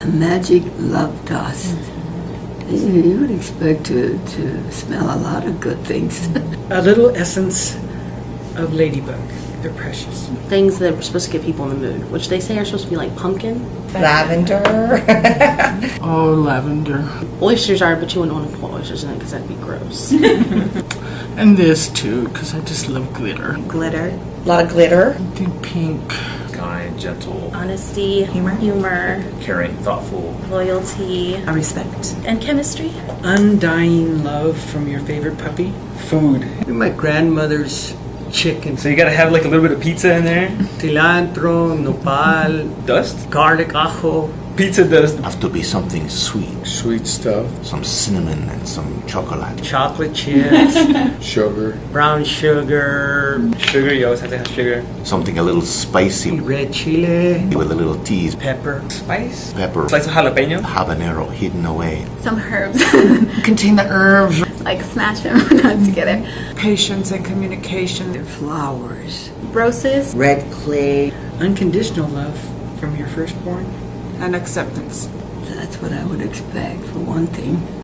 magic love dust. You would expect to smell a lot of good things. A little essence of ladybug. They're precious. Things that are supposed to get people in the mood, which they say are supposed to be like pumpkin. Lavender. Oh, lavender. Oysters are, but you wouldn't want to put oysters in it because that'd be gross. And this too, because I just love glitter. Glitter. A lot of glitter. I think pink. Kind, gentle, Honesty, humor, caring, thoughtful. loyalty, Respect. and chemistry. Undying love from your favorite puppy. Food. My grandmother's chicken. So you gotta have like a little bit of pizza in there. Cilantro, nopal, Dust? garlic, ajo. Pizza dust. Have to be something sweet. Sweet stuff, Some cinnamon and some chocolate. Chocolate chips, sugar. brown sugar, Sugar, you always have to have sugar. Something a little spicy red chile, with a little tease. pepper. Spice? Pepper. Slice of jalapeno? Habanero hidden away. Some herbs, Contain the herbs. like smash them not together. Patience and communication. Flowers. Roses, Red clay. Unconditional love from your firstborn. And acceptance. That's what I would expect for one thing.